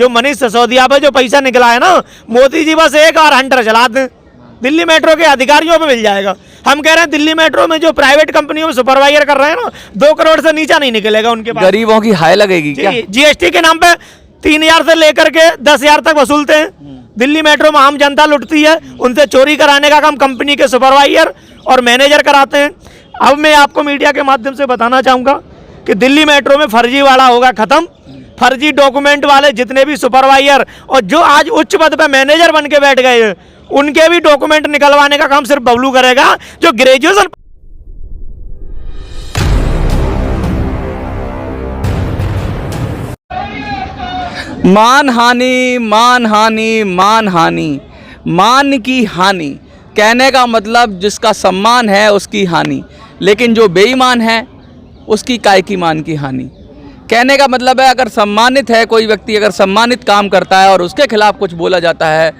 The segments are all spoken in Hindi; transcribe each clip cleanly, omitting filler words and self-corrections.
जो मनीष सिसोदिया पे जो पैसा निकला है ना, मोदी जी बस एक और हंटर चला दें, दिल्ली मेट्रो के अधिकारियों पे मिल जाएगा। हम कह रहे हैं दिल्ली मेट्रो में जो प्राइवेट कंपनियों में सुपरवाइजर कर रहे हैं ना, 2 करोड़ से नीचा नहीं निकलेगा उनके पास। गरीबों की हाय लगेगी क्या? जीएसटी के नाम पे 3000 से लेकर के 10,000 तक वसूलते हैं। दिल्ली मेट्रो में आम जनता लुटती है, उनसे चोरी कराने का काम कंपनी के सुपरवाइजर और मैनेजर कराते हैं। अब मैं आपको मीडिया के माध्यम से बताना चाहूँगा कि दिल्ली मेट्रो में फर्जीवाड़ा होगा खत्म। फर्जी डॉक्यूमेंट वाले जितने भी सुपरवाइजर और जो आज उच्च पद पे मैनेजर बन के बैठ गए हैं, उनके भी डॉक्यूमेंट निकलवाने का काम सिर्फ बबलू करेगा, जो ग्रेजुएशन। मानहानि, मानहानि, मानहानि, मान की हानि। कहने का मतलब जिसका सम्मान है उसकी हानि, लेकिन जो बेईमान है उसकी काय की मान की हानि। कहने का मतलब है अगर सम्मानित है कोई व्यक्ति, अगर सम्मानित काम करता है और उसके खिलाफ कुछ बोला जाता है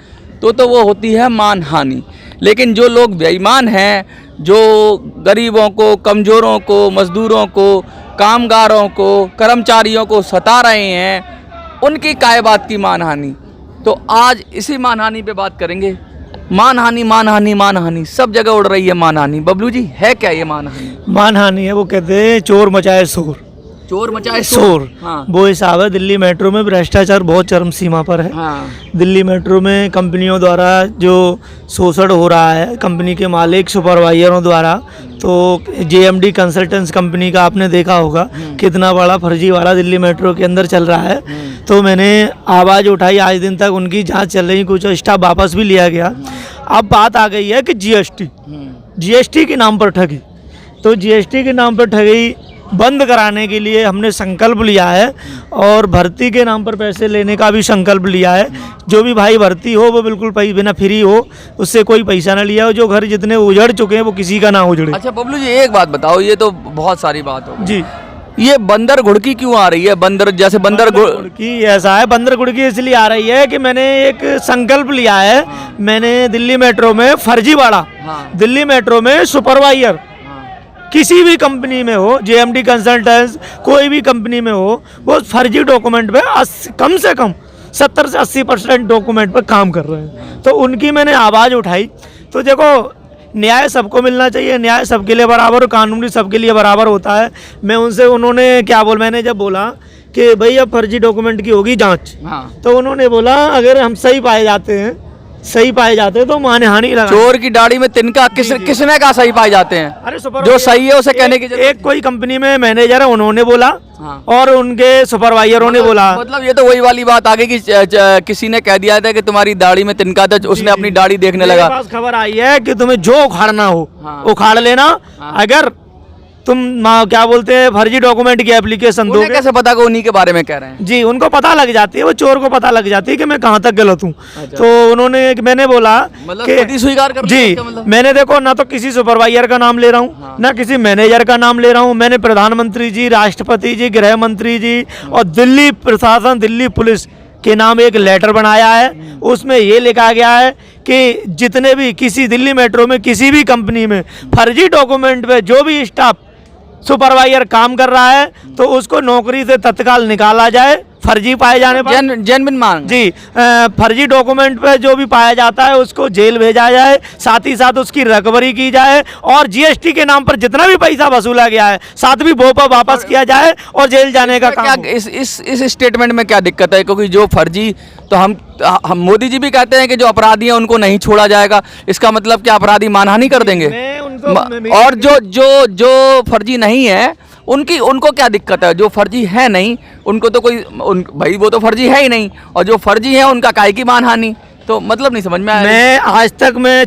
तो वो होती है मानहानि। लेकिन जो लोग बेईमान हैं, जो गरीबों को, कमज़ोरों को, मज़दूरों को, कामगारों को, कर्मचारियों को सता रहे हैं, उनकी काय बात की मानहानि। तो आज इसी मानहानि पे बात करेंगे। मानहानि, मानहानि, मानहानि, सब जगह उड़ रही है मानहानि। बबलू जी, है क्या ये मानहानि? मानहानि है, वो कहते हैं चोर मचाए शोर, चोर मचाए शोर। हाँ। वो हिसाब है। दिल्ली मेट्रो में भ्रष्टाचार बहुत चरम सीमा पर है। हाँ। दिल्ली मेट्रो में कंपनियों द्वारा जो शोषण हो रहा है, कंपनी के मालिक सुपरवाइजरों द्वारा, तो जेएमडी कंसल्टेंट्स कंपनी का आपने देखा होगा कितना बड़ा फर्जीवाड़ा दिल्ली मेट्रो के अंदर चल रहा है। तो मैंने आवाज़ उठाई, आज दिन तक उनकी जांच चल रही, कुछ स्टाफ वापस भी लिया गया। अब बात आ गई है कि जीएसटी के नाम पर ठगी। तो जीएसटी के नाम पर ठगी बंद कराने के लिए हमने संकल्प लिया है और भर्ती के नाम पर पैसे लेने का भी संकल्प लिया है। जो भी भाई भर्ती हो वो बिल्कुल बिना फ्री हो, उससे कोई पैसा ना लिया हो। जो घर जितने उजड़ चुके हैं वो किसी का ना उजड़े। अच्छा बबलू जी, एक बात बताओ, ये तो बहुत सारी बात हो जी, ये बंदर घुड़की क्यों आ रही है? बंदर जैसे बंदर घुड़की ऐसा है, बंदर घुड़की इसलिए आ रही है कि मैंने एक संकल्प लिया है। मैंने दिल्ली मेट्रो में फर्जीवाड़ा, दिल्ली मेट्रो में सुपरवाइजर किसी भी कंपनी में हो, जेएमडी कंसल्टेंट्स कोई भी कंपनी में हो, वो फर्जी डॉक्यूमेंट पे कम से कम 70 से 80% डॉक्यूमेंट पर काम कर रहे हैं। तो उनकी मैंने आवाज़ उठाई। तो देखो, न्याय सबको मिलना चाहिए, न्याय सबके लिए बराबर, कानून भी सबके लिए बराबर होता है। मैं उनसे, उन्होंने क्या मैंने जब बोला कि भाई अब फर्जी डॉक्यूमेंट की होगी जांच, तो उन्होंने बोला अगर हम सही पाए जाते हैं तो मानहानि लगा। चोर की दाढ़ी में तिनका किसने कहा सही पाए जाते हैं? अरे जो सही है उसे कहने की एक कोई कंपनी में मैनेजर है, उन्होंने बोला। हाँ। और उनके सुपरवाइजरों ने बोला। मतलब ये तो वही वाली बात आ गई कि किसी ने कह दिया था कि तुम्हारी दाढ़ी में तिनका था, उसने अपनी दाढ़ी देखने लगा। मेरे पास खबर आई है कि तुम्हें जो उखाड़ना हो उखाड़ लेना। अगर तुम क्या बोलते हैं फर्जी डॉक्यूमेंट की एप्लीकेशन दोगे। कैसे पता कि उन्हीं के बारे में कह रहे हैं? जी, उनको पता लग जाती है, वो चोर को पता लग जाती है कि मैं कहाँ तक गलत हूँ। अच्छा। तो उन्होंने, मैंने बोला कि स्वीकार कर जी, मैंने देखो ना तो किसी सुपरवाइजर का नाम ले रहा हूँ, ना किसी मैनेजर का नाम ले रहा हूँ। मैंने प्रधानमंत्री जी, राष्ट्रपति जी, गृह मंत्री जी और दिल्ली प्रशासन, दिल्ली पुलिस के नाम एक लेटर बनाया है। उसमें ये लिखा गया है कि जितने भी किसी दिल्ली मेट्रो में किसी भी कंपनी में फर्जी डॉक्यूमेंट पे जो भी स्टाफ सुपरवाइजर काम कर रहा है तो उसको नौकरी से तत्काल निकाला जाए। फर्जी पाए जाने पर जेन्युइन मांग जी, फर्जी डॉक्यूमेंट पे जो भी पाया जाता है उसको जेल भेजा जाए, साथ ही साथ उसकी रिकवरी की जाए और जीएसटी के नाम पर जितना भी पैसा वसूला गया है साथ भी वो पर वापस किया जाए और जेल जाने का काम। इस स्टेटमेंट में क्या दिक्कत है? क्योंकि जो फर्जी, तो हम मोदी जी भी कहते हैं कि जो अपराधी हैं उनको नहीं छोड़ा जाएगा। इसका मतलब क्या अपराधी मानहानि कर देंगे? और जो फर्जी नहीं है उनको क्या दिक्कत है? जो फर्जी है नहीं उनको तो भाई वो तो फर्जी है ही नहीं, और जो फर्जी है उनका काहे की मानहानि? तो मतलब नहीं समझ में आया। मैं आज तक मैं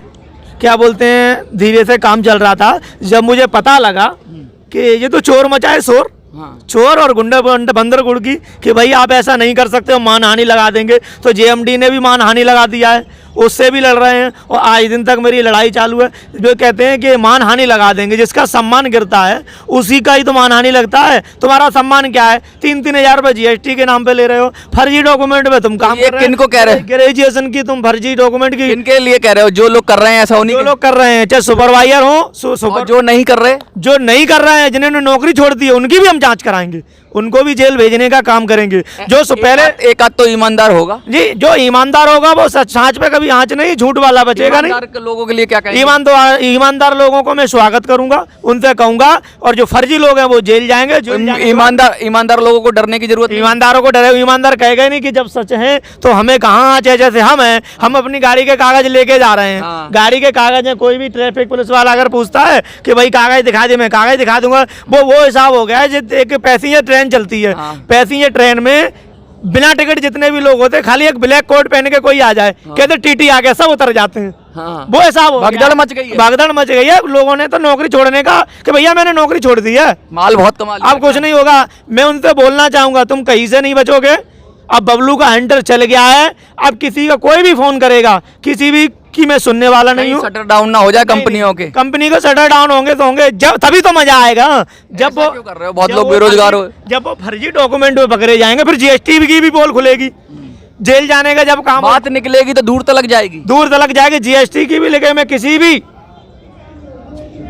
क्या बोलते हैं धीरे से काम चल रहा था। जब मुझे पता लगा कि ये तो चोर मचाए शोर, चोर और गुंडा बंदर गुड़की कि भाई आप ऐसा नहीं कर सकते हो, मानहानि लगा देंगे, तो जेएमडी ने भी मानहानि लगा दिया है। उससे भी लड़ रहे हैं और आज दिन तक मेरी लड़ाई चालू है। जो कहते हैं कि मानहानि लगा देंगे, जिसका सम्मान गिरता है उसी का ही तो मानहानि लगता है। तुम्हारा सम्मान क्या है? 3-3 हज़ार रुपये GST के नाम पे ले रहे हो, फर्जी डॉक्यूमेंट पे तुम काम कर रहे हो। किनको कह रहे हैं? ग्रेजुएशन की तुम फर्जी डॉक्यूमेंट की किनके लिए कह रहे हो? जो लोग कर रहे हैं ऐसा होने जो लोग कर रहे हैं, चाहे सुपरवाइजर हो, जो नहीं कर रहे, जो नहीं कर रहे हैं, जिन्होंने नौकरी छोड़ दी है, उनकी भी हम जांच कराएंगे, उनको भी जेल भेजने का काम करेंगे। जो पहले एक आध तो ईमानदार होगा जी, जो ईमानदार होगा वो सच पे कभी आँच नहीं, झूठ वाला बचेगा नहीं। ईमानदार लोगों के लिए क्या कहेंगे? ईमानदार लोगों को मैं स्वागत करूंगा, उनसे कहूंगा, और जो फर्जी लोग हैं वो जेल जाएंगे। ईमानदार लोगों को डरने की जरूरत नहीं। ईमानदारों को डरे, ईमानदार कहेगा नहीं कि जब सच है तो हमें कहाँ आँच है। जैसे हम हैं, हम अपनी गाड़ी के कागज लेके जा रहे हैं, हाँ। गाड़ी के कागज है, कोई भी ट्रैफिक पुलिस वाला अगर पूछता है कि भाई कागज दिखा दे, मैं कागज दिखा दूंगा। वो हिसाब हो गया है। एक पैसेंजर ट्रेन चलती है, पैसेंजर ट्रेन में बिना टिकट जितने भी लोग होते, खाली एक ब्लैक कोट पहन के कोई आ जाए, कहते TT आ गया, सब उतर जाते हैं। वो हिसाब हो गया। भगदड़ मच गई है। भगदड़ मच गई है। लोगों ने तो नौकरी छोड़ने का कि भैया मैंने नौकरी छोड़ दी है, माल बहुत कमा लिया। अब कुछ नहीं होगा। मैं उनसे बोलना चाहूंगा, तुम कहीं से नहीं बचोगे। अब बबलू का हंटर चल गया है, अब किसी का कोई भी फोन करेगा, किसी भी की मैं सुनने वाला नहीं हूँ। शटर डाउन ना हो जाए कंपनियों के। कंपनी को शटर डाउन होंगे तो होंगे, जब तभी तो मजा आएगा। जब वो क्यों कर रहे हो? बहुत लोग बेरोजगार हो। जब वो फर्जी डॉक्यूमेंट में पकड़े जाएंगे, फिर GST की भी पोल खुलेगी, जेल जाने का जब काम बात निकलेगी तो दूर तलक जाएगी। दूर तलक जाएगी। GST की भी लेके मैं किसी भी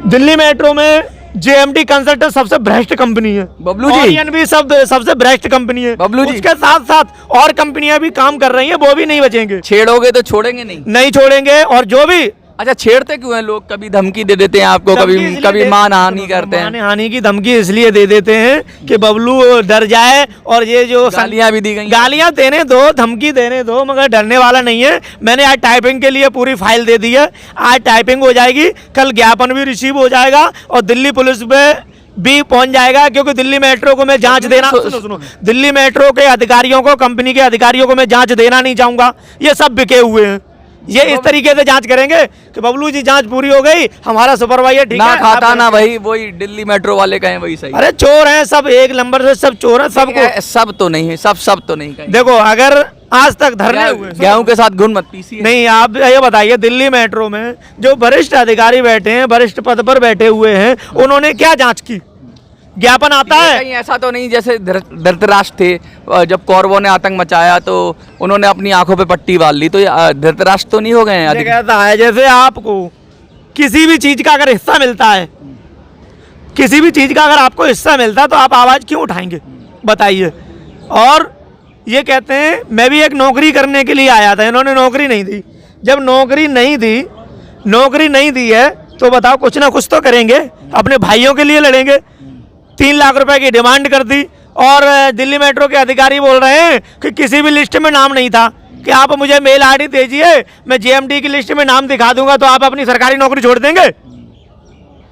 दिल्ली मेट्रो में JMD कंसल्टेंट सबसे भ्रष्ट कंपनी है। बबलू जी, ओरियन भी सबसे भ्रष्ट कंपनी है। बबलू जी, उसके साथ साथ और कंपनियां भी काम कर रही हैं, वो भी नहीं बचेंगे। छेड़ोगे तो छोड़ेंगे नहीं छोड़ेंगे। और जो भी अच्छा, छेड़ते क्यों हैं लोग? कभी धमकी दे देते हैं आपको, कभी मानहानि करते हैं। मानहानि की धमकी इसलिए दे देते हैं कि बबलू डर जाए, और ये जो गालियां भी दी गई, गालियां देने दो, धमकी देने दो, मगर डरने वाला नहीं है। मैंने आज टाइपिंग के लिए पूरी फाइल दे दी है, आज टाइपिंग हो जाएगी, कल ज्ञापन भी रिसीव हो जाएगा और दिल्ली पुलिस पे भी पहुंच जाएगा। क्योंकि दिल्ली मेट्रो को मैं जांच देना, सुनो, दिल्ली मेट्रो के अधिकारियों को, कंपनी के अधिकारियों को मैं जांच देना नहीं चाहूंगा। ये सब बिके हुए हैं। ये इस तरीके से जांच करेंगे कि बबलू जी जांच पूरी हो गई, हमारा सुपरवाइजर ठीक ना है, खाता ना वही दिल्ली मेट्रो वाले कहें वही सही। अरे चोर हैं सब, एक नंबर से सब चोर हैं। सबको सब तो नहीं है, सब तो नहीं कहें। देखो, अगर आज तक धरने हुए, गेहूं के साथ घुन मत पीसी नहीं। आप ये बताइए, दिल्ली मेट्रो में जो वरिष्ठ अधिकारी बैठे हैं, वरिष्ठ पद पर बैठे हुए हैं, उन्होंने क्या जांच की? ज्ञापन आता है? कहीं ऐसा तो नहीं जैसे धृतराष्ट्र थे, जब कौरवों ने आतंक मचाया तो उन्होंने अपनी आंखों पे पट्टी बांध ली, तो धृतराष्ट्र तो नहीं हो गए हैं? कहता है जैसे आपको किसी भी चीज का अगर हिस्सा मिलता है, किसी भी चीज का अगर आपको हिस्सा मिलता है तो आप आवाज क्यों उठाएंगे? बताइए। और ये कहते हैं मैं भी एक नौकरी करने के लिए आया था, इन्होंने नौकरी नहीं दी। जब नौकरी नहीं दी है तो बताओ, कुछ ना कुछ तो करेंगे, अपने भाइयों के लिए लड़ेंगे। 3 लाख रुपए की डिमांड कर दी, और दिल्ली मेट्रो के अधिकारी बोल रहे हैं कि किसी भी लिस्ट में नाम नहीं था, कि आप मुझे मेल ID दीजिए, मैं JMD की लिस्ट में नाम दिखा दूंगा तो आप अपनी सरकारी नौकरी छोड़ देंगे।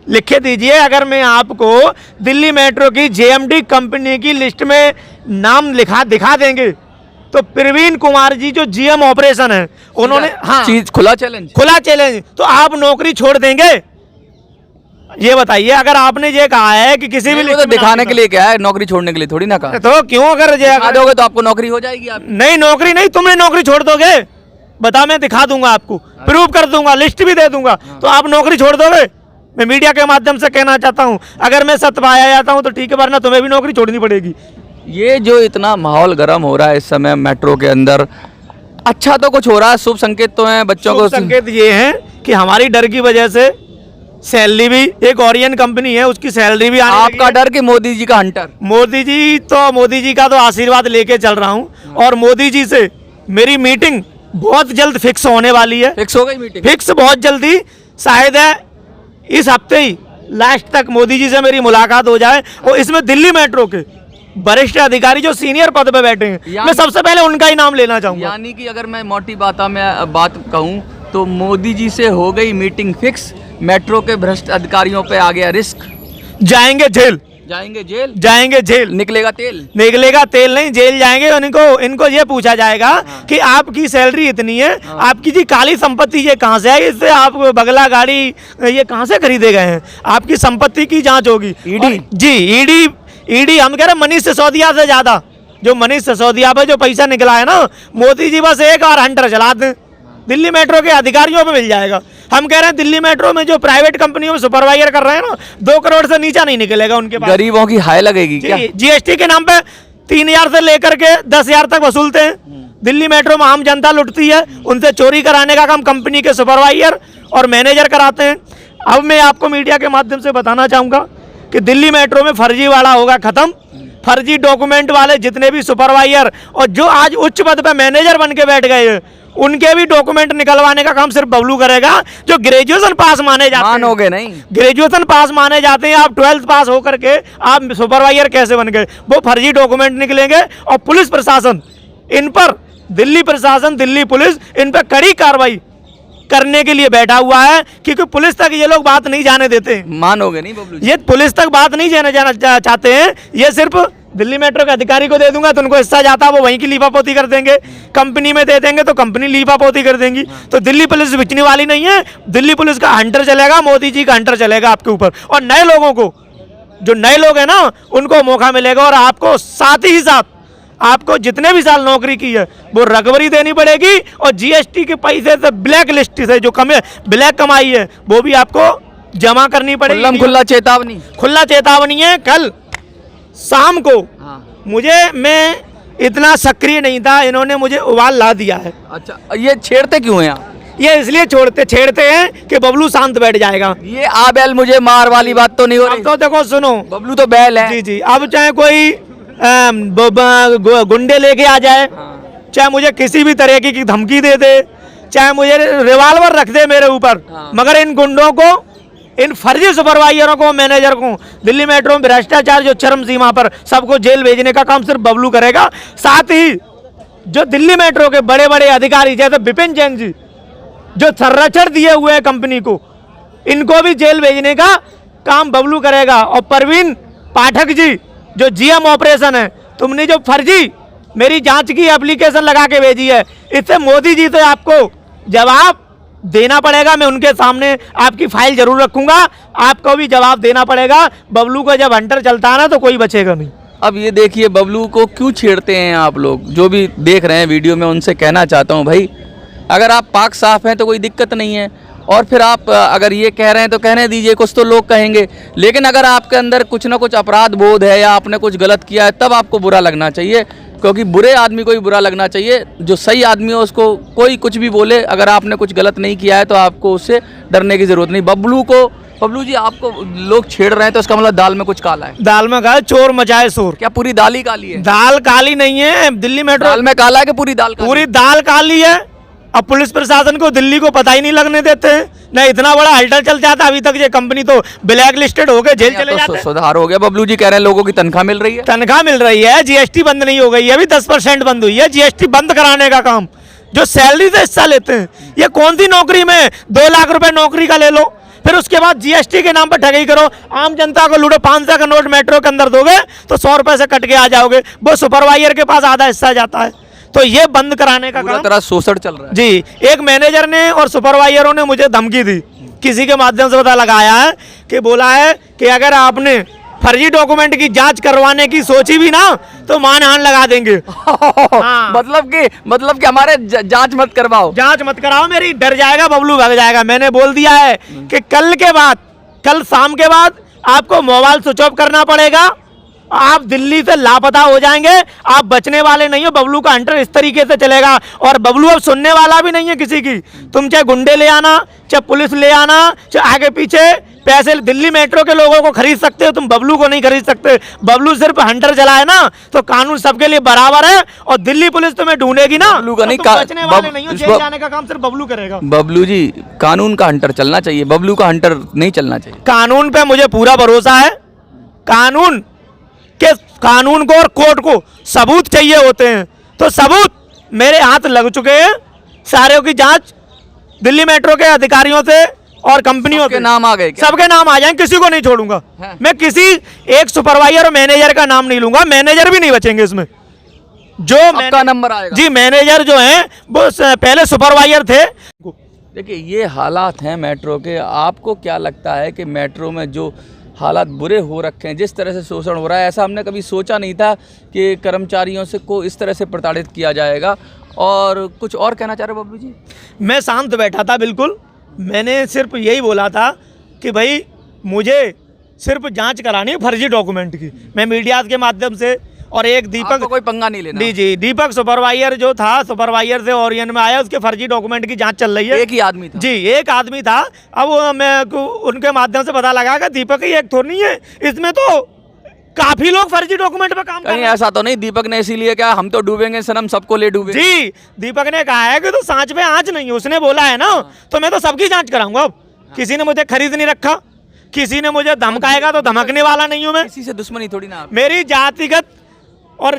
लिख के दीजिए, अगर मैं आपको दिल्ली मेट्रो की JMD कंपनी की लिस्ट में नाम दिखा देंगे तो प्रवीण कुमार जी जो GM ऑपरेशन है, उन्होंने चीज खुला चैलेंज, तो आप नौकरी छोड़ देंगे? ये बताइए। अगर आपने ये कहा है कि किसी भी तो दिखाने के लिए क्या है, नौकरी छोड़ने के लिए थोड़ी ना कहा। तो क्यों? अगर दिखा दोगे तो आपको नौकरी हो जाएगी। आप नहीं, नौकरी नहीं, तुमने नौकरी छोड़ दोगे? बता, मैं दिखा दूंगा आपको, प्रूव कर दूंगा, लिस्ट भी दे दूंगा, तो आप नौकरी छोड़ दोगे? मैं मीडिया के माध्यम से कहना चाहता हूं, अगर मैं सत्य पाया जाता हूं तो ठीक है, वरना तुम्हें भी नौकरी छोड़नी पड़ेगी। ये जो इतना माहौल गर्म हो रहा है इस समय मेट्रो के अंदर, अच्छा तो कुछ हो रहा है, शुभ संकेत तो है बच्चों को। संकेत ये है कि हमारी डर की वजह से सैलरी भी, एक ओरियन कंपनी है उसकी सैलरी भी आने आपका डर कि मोदी जी का हंटर? मोदी जी का तो आशीर्वाद लेके चल रहा हूं, और मोदी जी से मेरी मीटिंग बहुत जल्द फिक्स होने वाली है। फिक्स हो गई मीटिंग? फिक्स बहुत जल्दी, शायद है इस हफ्ते ही लास्ट तक मोदी जी से मेरी मुलाकात हो जाए। और इसमें दिल्ली मेट्रो के वरिष्ठ अधिकारी जो सीनियर पद पे बैठे हैं, मैं सबसे पहले उनका ही नाम लेना चाहूंगा। यानी कि अगर मैं मोटी बात कहूं तो मोदी जी से हो गई मीटिंग फिक्स, मेट्रो के भ्रष्ट अधिकारियों पे आ गया रिस्क। जाएंगे जेल, निकलेगा तेल नहीं, जेल जाएंगे। इनको ये पूछा जाएगा कि आपकी सैलरी इतनी है, आपकी जी काली संपत्ति ये कहाँ से है, इससे आप बगला गाड़ी ये कहाँ से खरीदे गए हैं, आपकी संपत्ति की जांच होगी। ईडी हम कह रहे मनीष सिसोदिया से ज्यादा, जो मनीष सिसोदिया पे जो पैसा निकला है ना, मोदी जी बस एक और हंटर चला दें, दिल्ली मेट्रो के अधिकारियों पे मिल जाएगा। हम कह रहे हैं दिल्ली मेट्रो में जो प्राइवेट कंपनियों में सुपरवाइजर कर रहे हैं ना, 2 करोड़ से नीचा नहीं निकलेगा उनके पास। गरीबों की हाय लगेगी क्या? जीएसटी के नाम पे 3,000 से लेकर के 10,000 तक वसूलते हैं। दिल्ली मेट्रो में आम जनता लुटती है, उनसे चोरी कराने का काम कंपनी के सुपरवाइजर और मैनेजर कराते हैं। अब मैं आपको मीडिया के माध्यम से बताना चाहूँगा कि दिल्ली मेट्रो में फर्जीवाड़ा होगा खत्म। फर्जी डॉक्यूमेंट वाले जितने भी सुपरवाइजर और जो आज उच्च पद पे मैनेजर बन के बैठ गए हैं, उनके भी डॉक्यूमेंट निकलवाने का काम सिर्फ बबलू करेगा। जो ग्रेजुएशन पास माने जाते हैं, मानोगे नहीं, ग्रेजुएशन पास माने जाते हैं, आप 12th पास होकर के आप सुपरवाइजर कैसे बन गए, वो फर्जी डॉक्यूमेंट निकलेंगे। और पुलिस प्रशासन इन पर, दिल्ली प्रशासन, दिल्ली पुलिस इन पर कड़ी कार्रवाई करने के लिए बैठा हुआ है, क्योंकि पुलिस तक ये लोग बात नहीं जाने देते। मानोगे नहीं बबलू जी? ये पुलिस तक बात नहीं जाना चाहते हैं। ये सिर्फ दिल्ली मेट्रो के अधिकारी को दे दूंगा तो उनको हिस्सा जाता है, वो वहीं की लीपापोती कर देंगे। कंपनी में दे देंगे तो कंपनी लीपापोती कर देंगी। तो दिल्ली पुलिस बिकने वाली नहीं है। दिल्ली पुलिस का हंटर चलेगा, मोदी जी का हंटर चलेगा आपके ऊपर। और नए लोगों को, जो नए लोग हैं ना, उनको मौका मिलेगा। और आपको साथ ही साथ आपको जितने भी साल नौकरी की है वो रिकवरी देनी पड़ेगी। और जीएसटी के पैसे से, ब्लैक लिस्ट से जो ब्लैक कमाई है, वो भी आपको जमा करनी पड़ेगी। खुला चेतावनी, खुला चेतावनी है। कल शाम को मैं इतना सक्रिय नहीं था, इन्होंने मुझे उबाल ला दिया है। अच्छा, ये छेड़ते क्यों हैं आप? ये इसलिए छेड़ते हैं कि बबलू शांत बैठ जाएगा। ये आ बैल मुझे मार वाली बात तो नहीं हो रही? अब तो देखो, सुनो, बबलू तो बैल है। जी। अब चाहे कोई गुंडे लेके आ जाए, चाहे मुझे किसी भी तरह की धमकी दे दे, चाहे मुझे रिवाल्वर रख दे मेरे ऊपर, मगर इन गुंडों को, इन फर्जी सुपरवाइजरों को, मैनेजर को, दिल्ली मेट्रो में भ्रष्टाचार जो चरम सीमा पर, सबको जेल भेजने का काम सिर्फ बबलू करेगा। साथ ही जो दिल्ली मेट्रो के बड़े बड़े अधिकारी जैसे विपिन जैन जी, जो संरक्षण दिए हुए हैं कंपनी को, इनको भी जेल भेजने का काम बबलू करेगा। और परवीन पाठक जी, जो जीएम ऑपरेशन है, तुमने जो फर्जी मेरी जांच की एप्लीकेशन लगा के भेजी है, इससे मोदी जी से आपको जवाब देना पड़ेगा। मैं उनके सामने आपकी फाइल जरूर रखूंगा, आपको भी जवाब देना पड़ेगा। बबलू का जब हंटर चलता है ना, तो कोई बचेगा नहीं। अब ये देखिए, बबलू को क्यों छेड़ते हैं आप लोग? जो भी देख रहे हैं वीडियो में, उनसे कहना चाहता हूँ, भाई अगर आप पाक साफ हैं तो कोई दिक्कत नहीं है, और फिर आप अगर ये कह रहे हैं तो कहने दीजिए, कुछ तो लोग कहेंगे। लेकिन अगर आपके अंदर कुछ ना कुछ अपराध बोध है या आपने कुछ गलत किया है, तब आपको बुरा लगना चाहिए। क्योंकि बुरे आदमी को ही बुरा लगना चाहिए। जो सही आदमी है उसको कोई कुछ भी बोले, अगर आपने कुछ गलत नहीं किया है तो आपको उससे डरने की जरूरत नहीं। बबलू जी, आपको लोग छेड़ रहे हैं तो इसका मतलब दाल में कुछ काला है। दाल में काला, चोर मचाए शोर। क्या पूरी दाल ही काली है? दाल काली नहीं है। दिल्ली मेट्रो दाल में काला है कि पूरी दाल काली? पूरी दाल काली है। अब पुलिस प्रशासन को, दिल्ली को पता ही नहीं लगने देते हैं ना। इतना बड़ा हलचल चल जाता, अभी तक ये कंपनी तो ब्लैक लिस्टेड हो गए, जेल चले जाते हैं। सुधार हो गया। बबलू जी कह रहे हैं लोगों की तनख्वाह मिल रही है। तनख्वाह मिल रही है। जीएसटी बंद नहीं हो गई है, अभी 10% बंद हुई है। जीएसटी बंद कराने का काम, जो सैलरी से हिस्सा लेते हैं, ये कौन सी नौकरी में 2 लाख रुपए नौकरी का ले लो, फिर उसके बाद जीएसटी के नाम पर ठगी करो, आम जनता को लूटो। 500 का नोट मेट्रो के अंदर दोगे तो 100 रुपए से कट के आ जाओगे। वो सुपरवाइजर के पास आधा हिस्सा जाता है। तो ये बंद कराने का काम, तरह शोषण चल रहा है। जी, एक मैनेजर ने और सुपरवाइजरों ने मुझे धमकी दी, किसी के माध्यम से पता लगाया है कि बोला है कि अगर आपने फर्जी डॉक्यूमेंट की जांच करवाने की सोची भी ना, तो मानहान लगा देंगे। हाँ। मतलब कि हमारे जांच मत करवाओ, जांच मत कराओ मेरी, डर जाएगा, बबलू भाग जाएगा। मैंने बोल दिया है कि कल शाम के बाद आपको मोबाइल स्विच ऑफ करना पड़ेगा। आप दिल्ली से लापता हो जाएंगे, आप बचने वाले नहीं हो। बबलू का हंटर इस तरीके से चलेगा। और बबलू अब सुनने वाला भी नहीं है किसी की। तुम चाहे गुंडे ले आना, चाहे पुलिस ले आना, चाहे आगे पीछे पैसे, दिल्ली मेट्रो के लोगों को खरीद सकते हो, तुम बबलू को नहीं खरीद सकते। बबलू सिर्फ हंटर चला है ना, तो कानून सबके लिए बराबर है। और दिल्ली पुलिस तुम्हें ढूंढेगी ना, बबलू का नहीं, बचने वाले नहीं हो। जेल जाने का काम सिर्फ बबलू करेगा। बबलू जी, कानून का हंटर चलना चाहिए, बबलू का हंटर नहीं चलना चाहिए। कानून पे मुझे पूरा भरोसा है। कानून को और कोर्ट को सबूत चाहिए होते हैं, तो सबूत मेरे हाथ लग चुके हैं। सारे की जांच दिल्ली मेट्रो के अधिकारियों से और कंपनियों के नाम आ गए, सबके नाम आ जाएंगे, किसी को नहीं छोड़ूंगा। मैं किसी एक सुपरवाइजर और मैनेजर का नाम नहीं लूंगा। मैनेजर भी नहीं बचेंगे इसमें। जो आपका नंबर आएगा जी, मैनेजर जो हैं वो पहले सुपरवाइजर थे। देखिए, ये हालात हैं मेट्रो के। आपको क्या लगता है कि मेट्रो में जो हालात बुरे हो रखे हैं, जिस तरह से शोषण हो रहा है, ऐसा हमने कभी सोचा नहीं था कि कर्मचारियों से को इस तरह से प्रताड़ित किया जाएगा। और कुछ और कहना चाह रहे हो बबलू जी? मैं शांत बैठा था बिल्कुल। मैंने सिर्फ यही बोला था कि भाई मुझे सिर्फ जांच करानी है फर्जी डॉक्यूमेंट की। मैं मीडिया के माध्यम से और एक दीपक, आपको कोई पंगा नहीं लेना। जी दीपक सुपरवाइजर जो था, सुपरवाइजर से ओरियन में आया, उसके फर्जी डॉक्यूमेंट की जांच चल रही है। एक ही आदमी था? जी एक आदमी था। अब मैं उनके माध्यम से पता लगा कि दीपक ही एक थोड़ी नहीं है, इसमें तो काफी लोग फर्जी डॉक्यूमेंट पे काम कर रहे कहीं हैं। ऐसा तो नहीं दीपक ने इसीलिए क्या हम तो डूबेंगे सनम सबको ले डूबे? जी दीपक ने कहा है कि तो सांच पे आंच नहीं है, उसने बोला है ना, तो मैं तो सबकी जांच कराऊंगा। अब किसी ने मुझे खरीद नहीं रखा, किसी ने मुझे धमकाएगा तो धमकने वाला नहीं हूं मैं। किसी से दुश्मनी थोड़ी ना आप। मेरी जातिगत और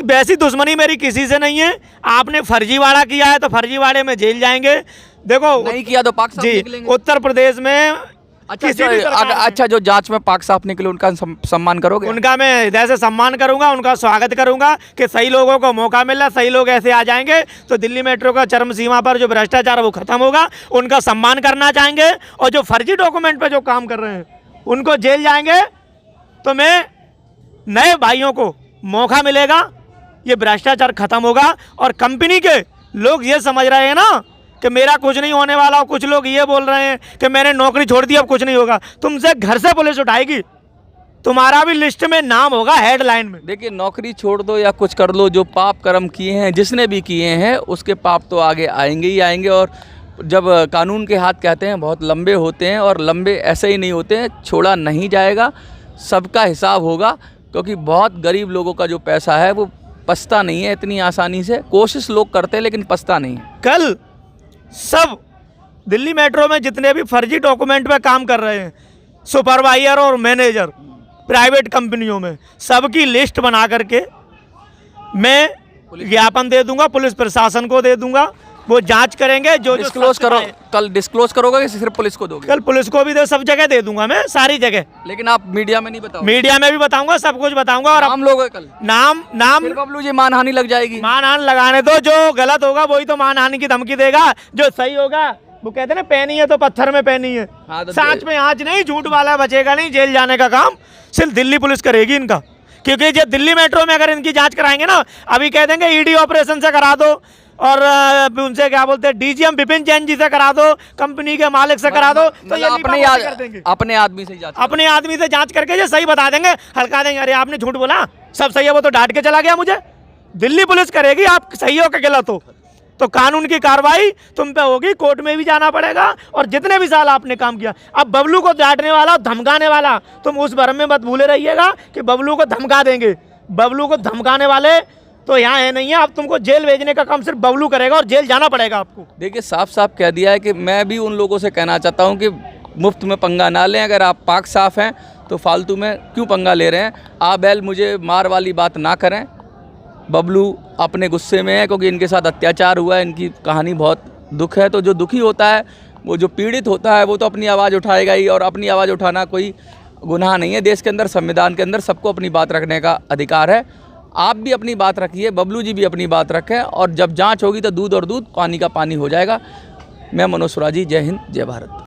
वैसी दुश्मनी मेरी किसी से नहीं है। आपने फर्जीवाड़ा किया है तो फर्जीवाड़े में जेल जाएंगे। देखो नहीं किया तो पाक साफ जी निकलेंगे। उत्तर प्रदेश में किसी भी सरकार में- अच्छा जो जांच में पाक साफ निकले उनका सम्मान करोगे? उनका मैं हृदय से सम्मान करूंगा, उनका स्वागत करूंगा कि सही लोगों को मौका मिला, सही लोग ऐसे आ जाएंगे तो दिल्ली मेट्रो का चरम सीमा पर जो भ्रष्टाचार है वो खत्म होगा। उनका सम्मान करना चाहेंगे और जो फर्जी डॉक्यूमेंट पे जो काम कर रहे हैं उनको जेल जाएंगे तो मैं नए भाइयों को मौका मिलेगा, ये भ्रष्टाचार खत्म होगा। और कंपनी के लोग ये समझ रहे हैं ना कि मेरा कुछ नहीं होने वाला, और कुछ लोग ये बोल रहे हैं कि मैंने नौकरी छोड़ दी अब कुछ नहीं होगा। तुमसे घर से पुलिस उठाएगी, तुम्हारा भी लिस्ट में नाम होगा हेडलाइन में। देखिए नौकरी छोड़ दो या कुछ कर लो, जो पाप कर्म किए हैं जिसने भी किए हैं उसके पाप तो आगे आएंगे ही आएंगे। और जब कानून के हाथ कहते हैं बहुत लंबे होते हैं, और लंबे ऐसे ही नहीं होते हैं, छोड़ा नहीं जाएगा, सबका हिसाब होगा। क्योंकि बहुत गरीब लोगों का जो पैसा है वो पछता नहीं है इतनी आसानी से। कोशिश लोग करते हैं लेकिन पछता नहीं है। कल सब दिल्ली मेट्रो में जितने भी फर्जी डॉक्यूमेंट पे काम कर रहे हैं, सुपरवाइजर और मैनेजर प्राइवेट कंपनियों में, सबकी लिस्ट बना करके मैं ज्ञापन दे दूंगा, पुलिस प्रशासन को दे दूंगा, वो जांच करेंगे। जो डिस्क्लोज करो, कल डिस्क्लोज करोगे कि सिर्फ पुलिस को दोगे? कल पुलिस को भी दे, सब जगह दे दूंगा मैं, सारी जगह। लेकिन आप मीडिया में नहीं बताओ? मीडिया में भी बताऊंगा, सब कुछ बताऊंगा। और नाम लोगे कल? नाम फिर बबलू जी मानहानि लग जाएगी। मानहानि लगाने दो, जो गलत होगा वही तो मानहानि की धमकी देगा, जो सही होगा वो कहते हैं ना पैनी है तो पत्थर में पैनी है। हाँ, तो सांच में आंच नहीं, झूठ वाला बचेगा नहीं। जेल जाने का काम सिर्फ दिल्ली पुलिस करेगी इनका, क्योंकि जो दिल्ली मेट्रो में अगर इनकी जांच कराएंगे ना, अभी कह देंगे ईडी ऑपरेशन से करा दो, और उनसे क्या बोलते हैं डीजीएम विपिन जैन जी से करा दो, कंपनी के मालिक से करा दो, तो ये कर देंगे। अपने आदमी से जांच, अपने आदमी से जांच करके जो सही बता देंगे, हल्का देंगे। अरे आपने झूठ बोला, सब सही है, वो तो डांट के चला गया मुझे। दिल्ली पुलिस करेगी, आप सही हो कि गलत हो तो कानून की कार्रवाई तुम पे होगी, कोर्ट में भी जाना पड़ेगा। और जितने भी साल आपने काम किया, अब बबलू को डांटने वाला, धमकाने वाला, तुम उस भरम में मत भूले रहिएगा कि बबलू को धमका देंगे। बबलू को धमकाने वाले तो यहाँ है नहीं है। अब तुमको जेल भेजने का काम सिर्फ बबलू करेगा और जेल जाना पड़ेगा आपको। देखिए साफ साफ कह दिया है कि मैं भी उन लोगों से कहना चाहता हूँ कि मुफ्त में पंगा ना लें। अगर आप पाक साफ हैं तो फालतू में क्यों पंगा ले रहे हैं? आ बैल मुझे मार वाली बात ना करें। बबलू अपने गुस्से में है क्योंकि इनके साथ अत्याचार हुआ है, इनकी कहानी बहुत दुख है। तो जो दुखी होता है, वो जो पीड़ित होता है, वो तो अपनी आवाज़ उठाएगा ही। और अपनी आवाज़ उठाना कोई गुनाह नहीं है। देश के अंदर, संविधान के अंदर सबको अपनी बात रखने का अधिकार है। आप भी अपनी बात रखिए, बबलू जी भी अपनी बात रखें, और जब जांच होगी तो दूध और दूध, पानी का पानी हो जाएगा। मैं मनोज सुराजी, जय हिंद, जय भारत।